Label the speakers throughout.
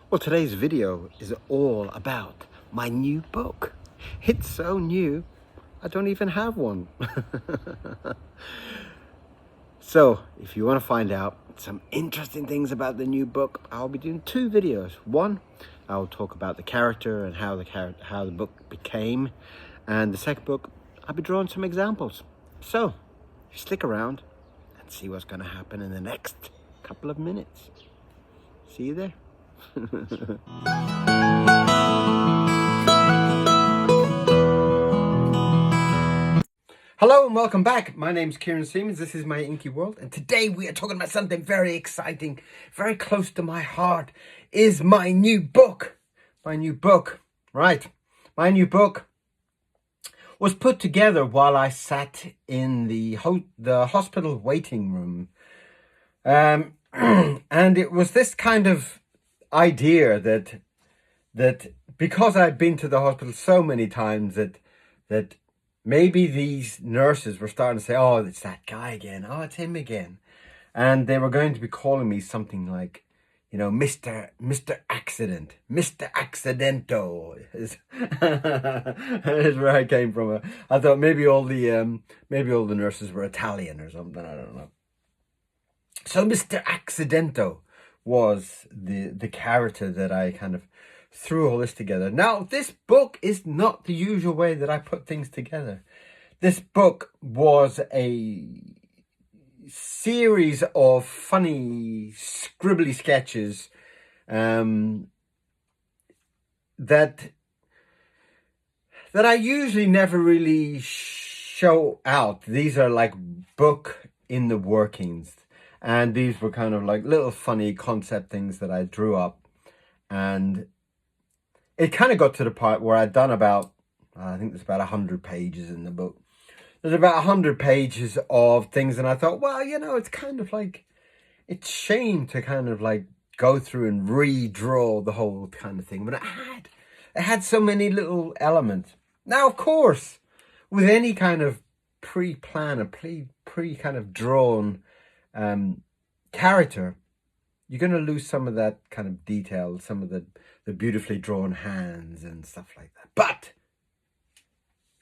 Speaker 1: Well, today's video is all about my new book. It's so new, I don't even have one. So, if you want to find out some interesting things about the new book, I'll be doing two videos. One, I'll talk about the character and how the book became, and the second book, I'll be drawing some examples. So, stick around and see what's going to happen in the next couple of minutes. See you there. Hello and welcome back. My name's Kieran Siemens. This is my Inky World, and today we are talking about something very exciting, very close to my heart. Is my new book. My new book was put together while I sat in the hospital waiting room, and it was this kind of idea that because I'd been to the hospital so many times that maybe these nurses were starting to say, oh, it's that guy again. Oh, it's him again. And they were going to be calling me something like, you know, Mr. Accident, Mr. Accidento is where I came from. I thought maybe all the nurses were Italian or something. I don't know. So Mr. Accidento was the character that I kind of threw all this together. Now, this book is not the usual way that I put things together. This book was a series of funny, scribbly sketches that I usually never really show out. These are like book in the workings. And these were kind of like little funny concept things that I drew up. And it kind of got to the part where I'd done about, I think there's about 100 pages in the book. There's about 100 pages of things, and I thought, well, you know, it's kind of like, it's shame to kind of like go through and redraw the whole kind of thing. But it had so many little elements. Now, of course, with any kind of pre-plan, a pre kind of drawn character, you're going to lose some of that kind of detail, some of the beautifully drawn hands and stuff like that. But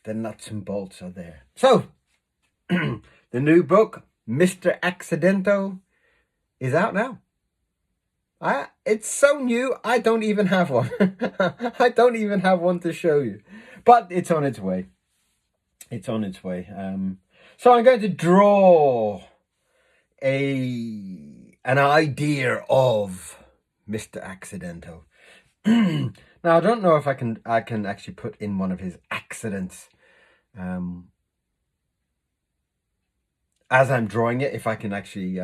Speaker 1: the nuts and bolts are there. So, the new book, Mr. Accidento, is out now. It's so new, I don't even have one. I don't even have one to show you. But it's on its way. It's on its way. So I'm going to draw an idea of Mr. Accidento. Now, I don't know if I can actually put in one of his accidents as I'm drawing it, if I can actually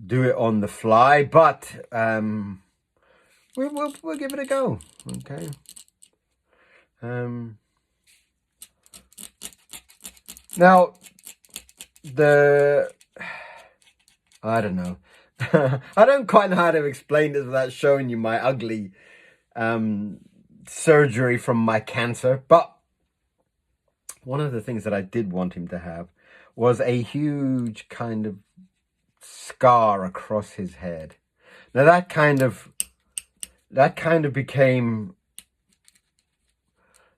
Speaker 1: do it on the fly, but we'll give it a go. Okay. Now, I don't know. I don't quite know how to explain this without showing you my ugly surgery from my cancer. But one of the things that I did want him to have was a huge kind of scar across his head. Now that kind of became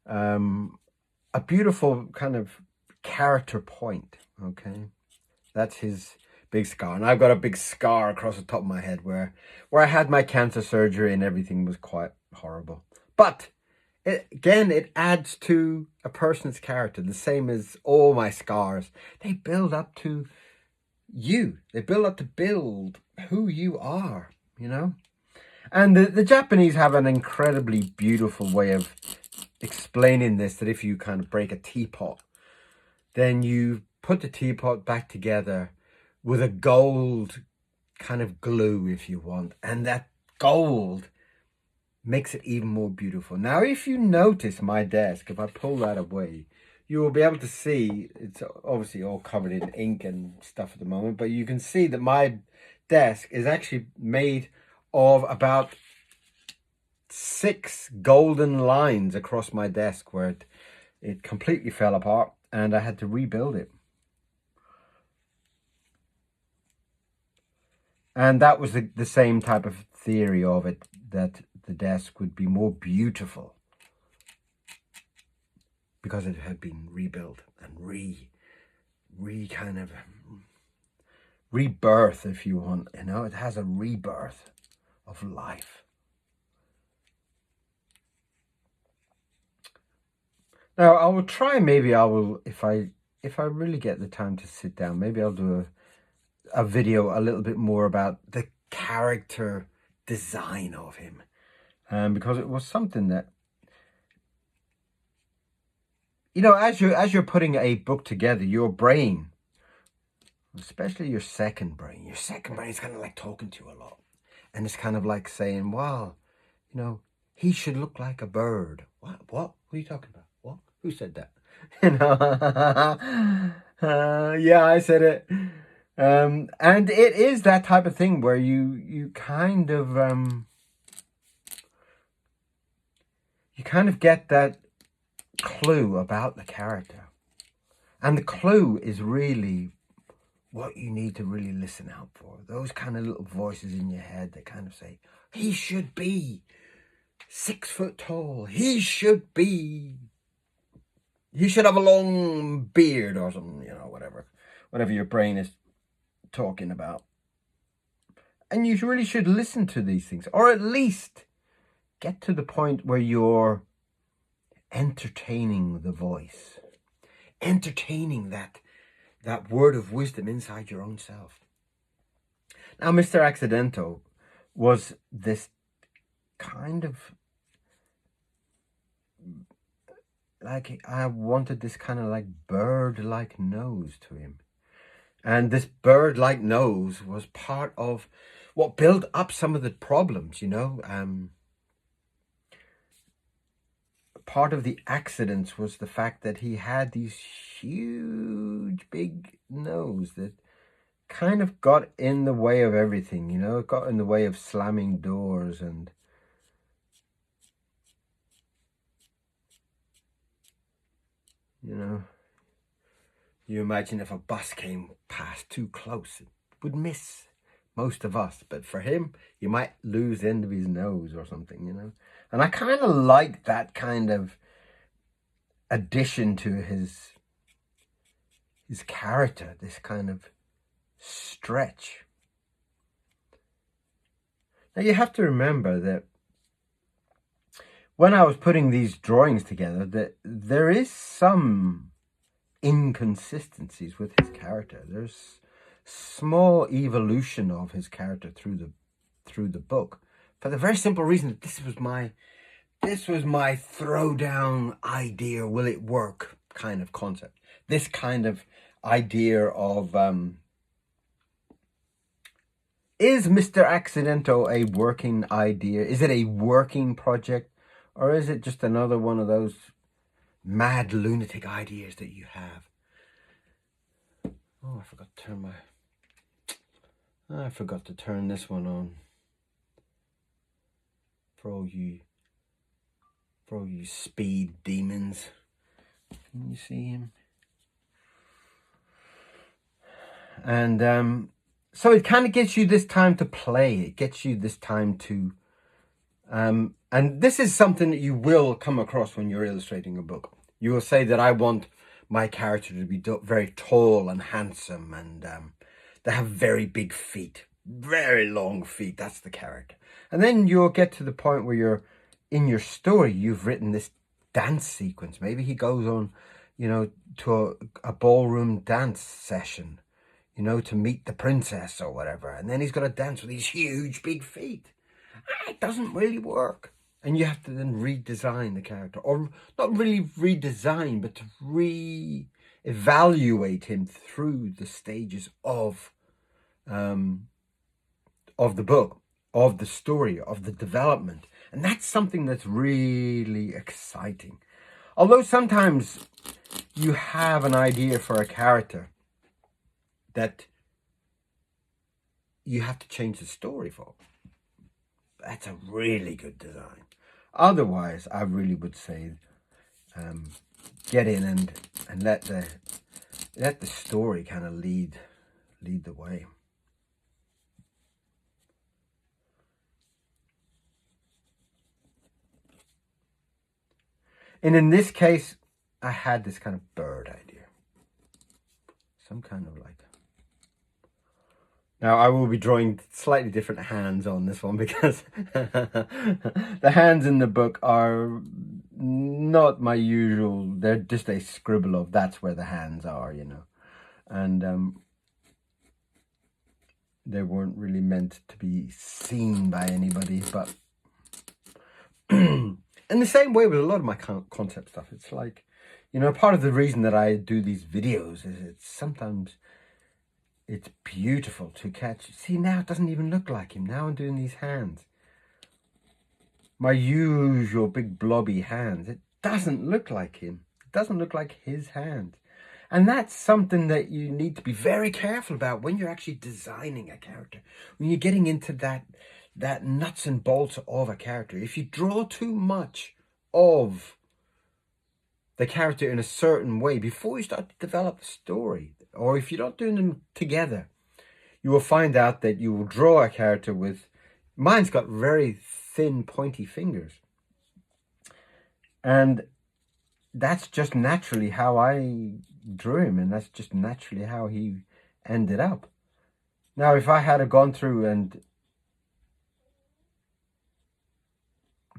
Speaker 1: a beautiful kind of character point. Okay, that's his big scar, and I've got a big scar across the top of my head where I had my cancer surgery and everything was quite horrible. But it adds to a person's character, the same as all my scars. They build up to you. They build up to build who you are, you know. And the Japanese have an incredibly beautiful way of explaining this, that if you kind of break a teapot, then you put the teapot back together with a gold kind of glue, if you want. And that gold makes it even more beautiful. Now, if you notice my desk, if I pull that away, you will be able to see, it's obviously all covered in ink and stuff at the moment, but you can see that my desk is actually made of about 6 golden lines across my desk where it completely fell apart and I had to rebuild it. And that was the same type of theory of it that the desk would be more beautiful because it had been rebuilt and kind of rebirth, if you want. You know, it has a rebirth of life. Now I will try, maybe I will, if I really get the time to sit down, maybe I'll do a video a little bit more about the character design of him, because it was something that, you know, as you're putting a book together, your brain, especially your second brain is kind of like talking to you a lot, and it's kind of like saying, well, you know, he should look like a bird. What are you talking about? What? Who said that? You know, yeah, I said it. And it is that type of thing where you kind of get that clue about the character, and the clue is really what you need to really listen out for. Those kind of little voices in your head that kind of say, he should be 6 foot tall, he should have a long beard or something, you know, whatever your brain is talking about. And you really should listen to these things, or at least get to the point where you're entertaining the voice, entertaining that word of wisdom inside your own self. Now, Mr. Accidento was this kind of, like, I wanted this kind of like bird-like nose to him. And this bird-like nose was part of what built up some of the problems, you know. Part of the accidents was the fact that he had these huge, big nose that kind of got in the way of everything, you know. It got in the way of slamming doors, and you know, you imagine if a bus came past too close, it would miss most of us. But for him, you might lose end of his nose or something, you know. And I kind of like that kind of addition to his character, this kind of stretch. Now you have to remember that when I was putting these drawings together, that there is some inconsistencies with his character. There's small evolution of his character through the book, for the very simple reason that this was my throwdown idea, will it work kind of concept. This kind of idea of is Mr. Accidento a working idea? Is it a working project? Or is it just another one of those mad lunatic ideas that you have? Oh, I forgot to turn this one on. For all you speed demons. Can you see him? And so it kind of gets you this time to play. It gets you this time to and this is something that you will come across when you're illustrating a book. You will say that I want my character to be very tall and handsome, and they have very big feet, very long feet. That's the character. And then you'll get to the point where you're in your story, you've written this dance sequence. Maybe he goes on, you know, to a ballroom dance session, you know, to meet the princess or whatever. And then he's got to dance with these huge, big feet. It doesn't really work. And you have to then redesign the character, or not really redesign, but to re-evaluate him through the stages of the book, of the story, of the development. And that's something that's really exciting. Although sometimes you have an idea for a character that you have to change the story for. That's a really good design. Otherwise, I really would say get in and let the story kind of lead the way. And in this case, I had this kind of bird idea. Some kind of like... Now, I will be drawing slightly different hands on this one because the hands in the book are not my usual. They're just a scribble of that's where the hands are, you know. And they weren't really meant to be seen by anybody. But in the same way with a lot of my concept stuff, it's like, you know, part of the reason that I do these videos is it's sometimes... it's beautiful to catch. See, now it doesn't even look like him. Now I'm doing these hands. My usual big blobby hands. It doesn't look like him. It doesn't look like his hands. And that's something that you need to be very careful about when you're actually designing a character. When you're getting into that nuts and bolts of a character. If you draw too much of the character in a certain way before you start to develop the story, or if you're not doing them together, you will find out that you will draw a character with... Mine's got very thin, pointy fingers. And that's just naturally how I drew him, and that's just naturally how he ended up. Now, if I had gone through and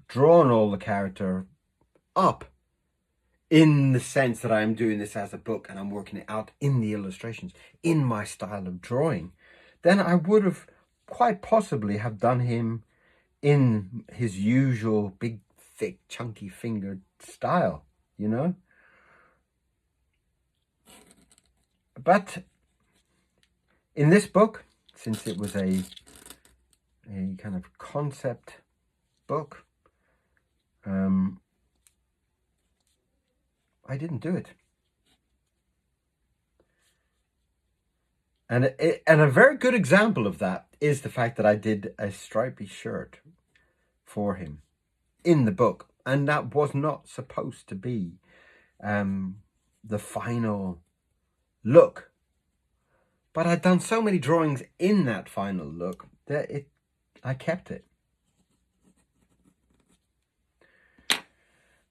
Speaker 1: drawn all the character up, in the sense that I'm doing this as a book and I'm working it out in the illustrations, in my style of drawing, then I would have quite possibly have done him in his usual big, thick, chunky fingered style, you know? But in this book, since it was a kind of concept book, I didn't do it. And a very good example of that is the fact that I did a stripy shirt for him in the book. And that was not supposed to be the final look. But I'd done so many drawings in that final look that I kept it.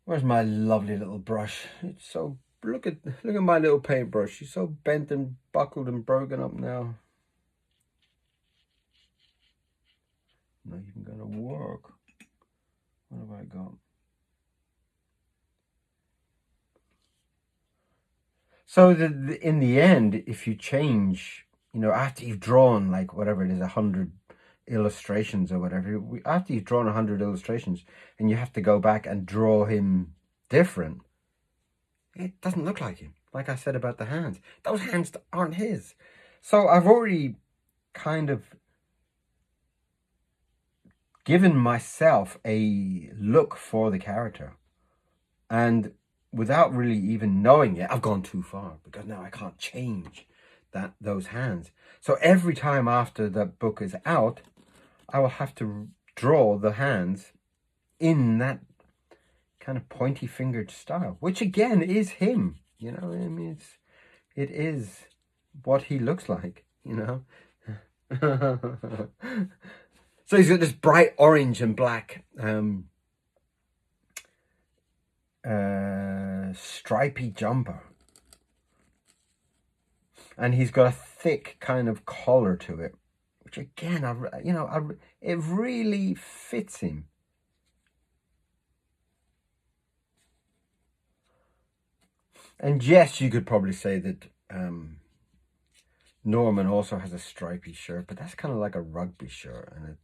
Speaker 1: Where's my lovely little brush? It's so... Look at my little paintbrush. She's so bent and buckled and broken up now. Not even going to work. What have I got? So in the end, if you change, you know, after you've drawn like whatever it is, 100 illustrations or whatever, after you've drawn 100 illustrations and you have to go back and draw him different, it doesn't look like him. Like I said about the hands, those hands aren't his. So I've already kind of given myself a look for the character, and without really even knowing it, I've gone too far because now I can't change those hands. So every time after the book is out, I will have to draw the hands in that kind of pointy fingered style, which again is him, you know. I mean, it is what he looks like, you know. So he's got this bright orange and black stripy jumper, and he's got a thick kind of collar to it, which again, it really fits him. And yes, you could probably say that Norman also has a stripy shirt, but that's kind of like a rugby shirt, and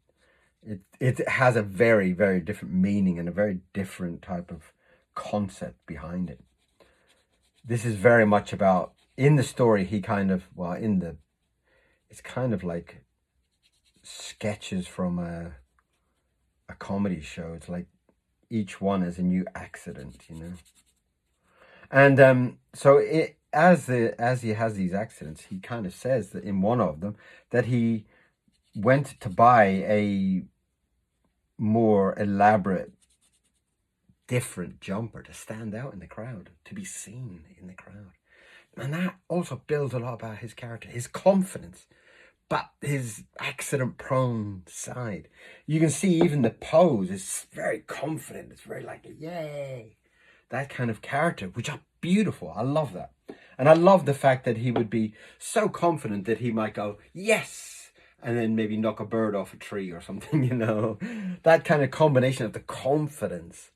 Speaker 1: it has a very, very different meaning and a very different type of concept behind it. This is very much about, in the story, he kind of, well, it's kind of like sketches from a comedy show. It's like each one is a new accident, you know. And so as he has these accidents, he kind of says that in one of them that he went to buy a more elaborate, different jumper to stand out in the crowd, to be seen in the crowd. And that also builds a lot about his character, his confidence, but his accident-prone side. You can see even the pose is very confident. It's very like, yay. that kind of character, which are beautiful. I love that. And I love the fact that he would be so confident that he might go, yes, and then maybe knock a bird off a tree or something, you know. That kind of combination of the confidence,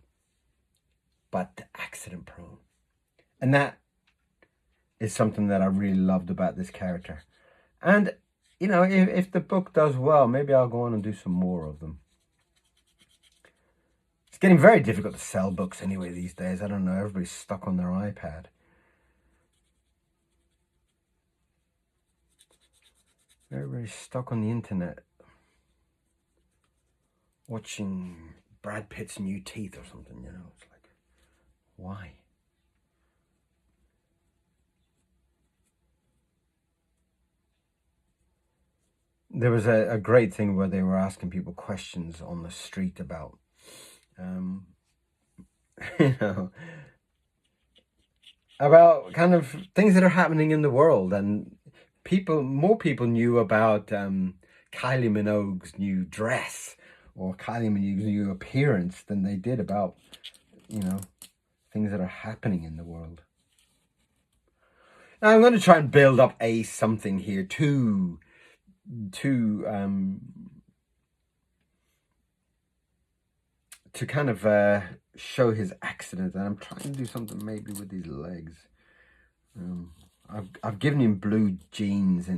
Speaker 1: but accident prone. And that is something that I really loved about this character. And, you know, if the book does well, maybe I'll go on and do some more of them. It's getting very difficult to sell books anyway these days. I don't know, everybody's stuck on their iPad. Everybody's stuck on the internet watching Brad Pitt's new teeth or something, you know. It's like, why? There was a great thing where they were asking people questions on the street about, you know, about kind of things that are happening in the world, and more people knew about Kylie Minogue's new dress or Kylie Minogue's new appearance than they did about, you know, things that are happening in the world. Now I'm going to try and build up something here to kind of show his accident, and I'm trying to do something maybe with these legs. I've given him blue jeans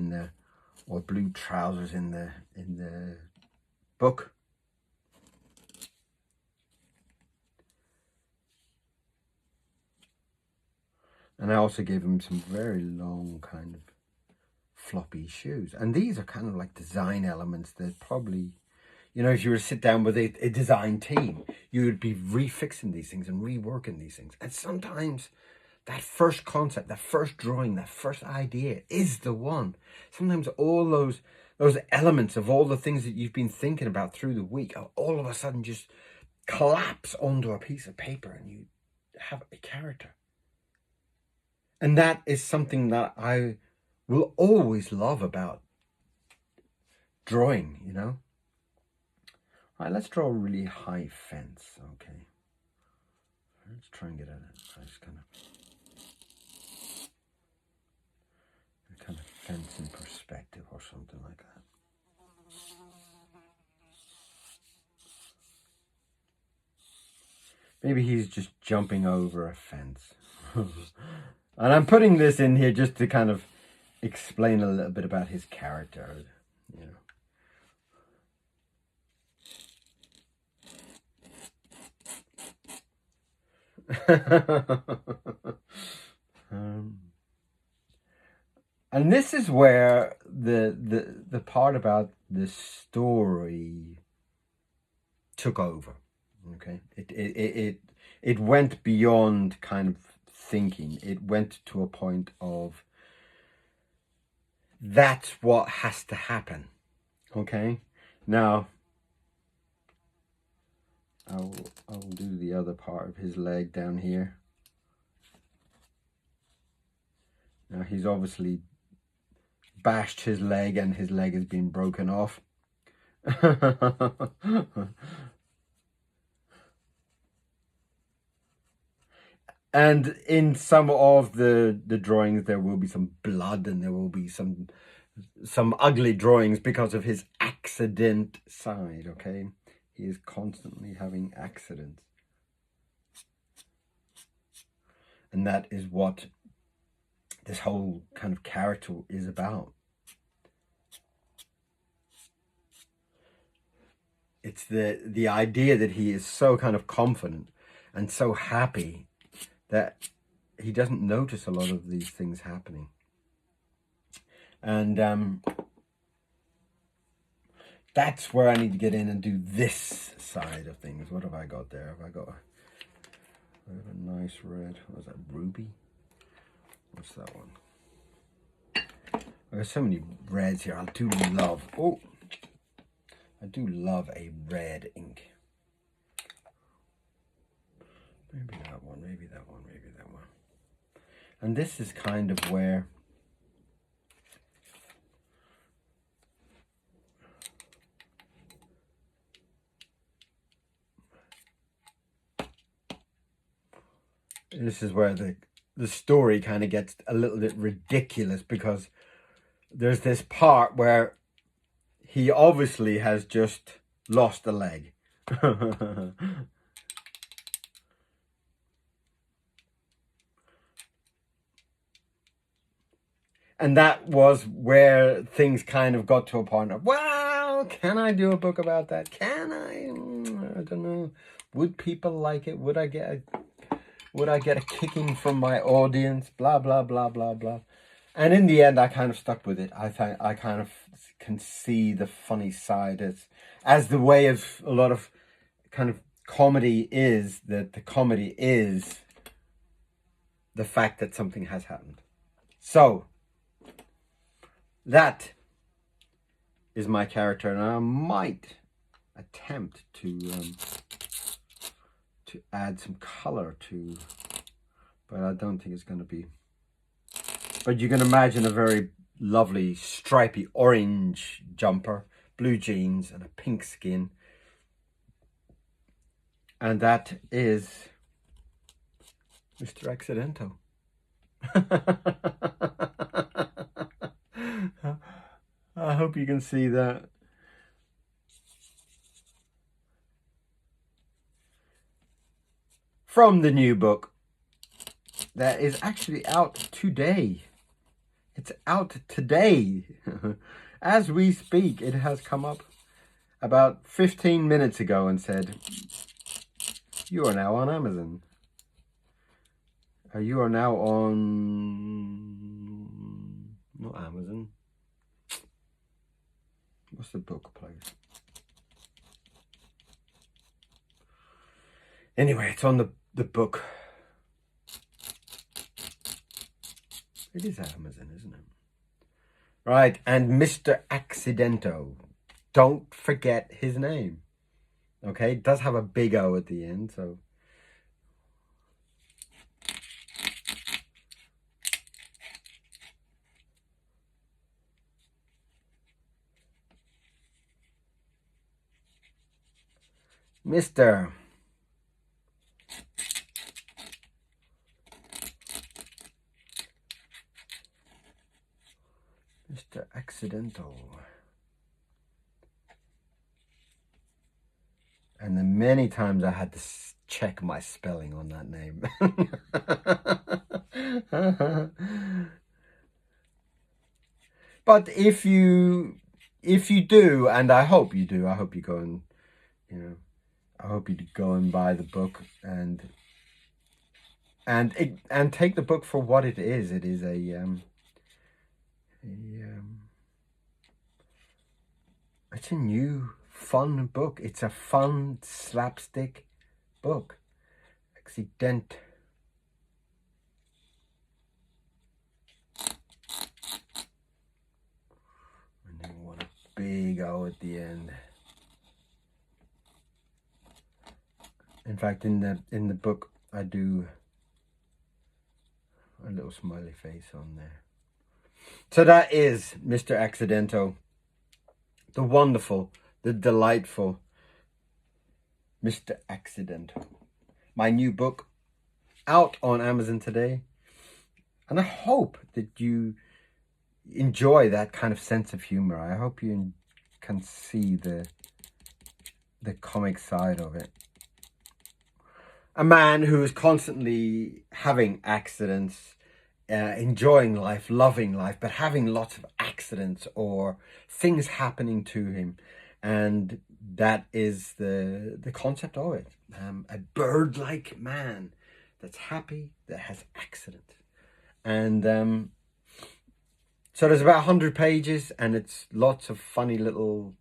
Speaker 1: or blue trousers in the book. And I also gave him some very long kind of floppy shoes. And these are kind of like design elements that probably, you know, if you were to sit down with a design team, you would be refixing these things and reworking these things. And sometimes that first concept, that first drawing, that first idea is the one. Sometimes all those elements of all the things that you've been thinking about through the week all of a sudden just collapse onto a piece of paper and you have a character. And that is something that I will always love about drawing, you know. All right, let's draw a really high fence, okay. Let's try and get a nice kind of fence in perspective or something like that. Maybe he's just jumping over a fence. And I'm putting this in here just to kind of explain a little bit about his character, you know. And this is where the part about the story took over. Okay, it went beyond kind of thinking. It went to a point of that's what has to happen. Okay, now I'll do the other part of his leg down here. Now he's obviously bashed his leg and his leg has been broken off. And in some of the drawings there will be some blood and there will be some ugly drawings because of his accident side, okay? He is constantly having accidents. And that is what this whole kind of character is about. It's the idea that he is so kind of confident and so happy that he doesn't notice a lot of these things happening. And that's where I need to get in and do this side of things. What have I got there? Have I got a nice red? What is that, ruby? What's that one? There's so many reds here. I do love a red ink. Maybe that one, maybe that one, maybe that one. And this is kind of where this is where the story kind of gets a little bit ridiculous, because there's this part where he obviously has just lost a leg. And that was where things kind of got to a point of, well, can I do a book about that? Can I? I don't know. Would people like it? Would I get a kicking from my audience? Blah, blah, blah, blah, blah. And in the end, I kind of stuck with it. I kind of can see the funny side as the way of a lot of kind of comedy is, that the comedy is the fact that something has happened. So that is my character, and I might attempt to add some color to, but I don't think it's going to be. But you can imagine a very lovely stripy orange jumper, blue jeans, and a pink skin, and that is Mr. Accidento. I hope you can see that. From the new book that is actually out today. It's out today. As we speak, it has come up about 15 minutes ago and said, you are now on Amazon. You are now on, not Amazon. What's the book place? Anyway, it's on the book. It is Amazon, isn't it? Right, and Mr. Accidento. Don't forget his name. Okay, it does have a big O at the end, so. Mr. Accidental. And the many times I had to check my spelling on that name. But if you do, and I hope you do, I hope you go and, I hope you go and buy the book and take the book for what it is. It is it's a new fun book. It's a fun slapstick book. Accident. And then what a big O at the end. In fact, in the book, I do a little smiley face on there. So that is Mr. Accidento, the wonderful, the delightful Mr. Accidento. My new book out on Amazon today. And I hope that you enjoy that kind of sense of humor. I hope you can see the comic side of it. A man who is constantly having accidents, enjoying life, loving life, but having lots of accidents or things happening to him. And that is the concept of it. A bird-like man that's happy, that has accidents. And so there's about 100 pages, and it's lots of funny little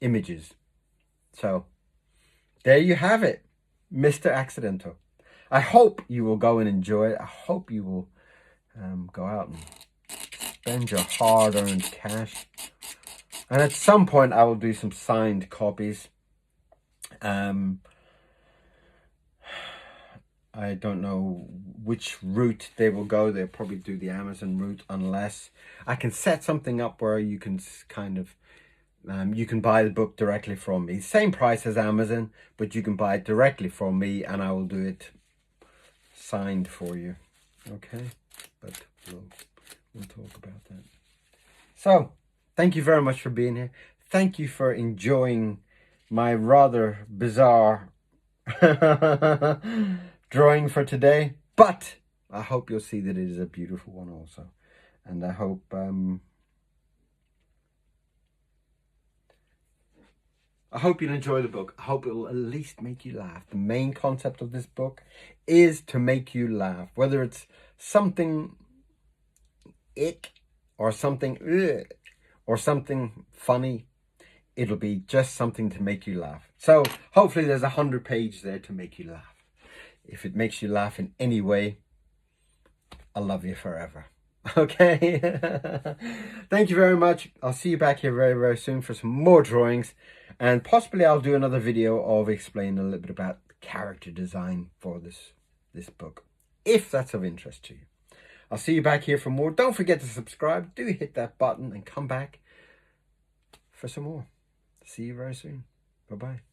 Speaker 1: images. So there you have it, Mr. Accidento. I hope you will go and enjoy it. I hope you will go out and spend your hard-earned cash. And at some point, I will do some signed copies. I don't know which route they will go. They'll probably do the Amazon route, unless I can set something up where you can kind of, you can buy the book directly from me. Same price as Amazon, but you can buy it directly from me, and I will do it signed for you. Okay, but we'll talk about that. So, thank you very much for being here. Thank you for enjoying my rather bizarre drawing for today. But I hope you'll see that it is a beautiful one also. And I hope you'll enjoy the book. I hope it will at least make you laugh. The main concept of this book is to make you laugh. Whether it's something ick or something ugh, or something funny, it'll be just something to make you laugh. So hopefully there's 100 pages there to make you laugh. If it makes you laugh in any way, I love you forever. Okay. Thank you very much. I'll see you back here very, very soon for some more drawings. And possibly I'll do another video of explaining a little bit about character design for this book, if that's of interest to you. I'll see you back here for more. Don't forget to subscribe. Do hit that button and come back for some more. See you very soon. Bye-bye.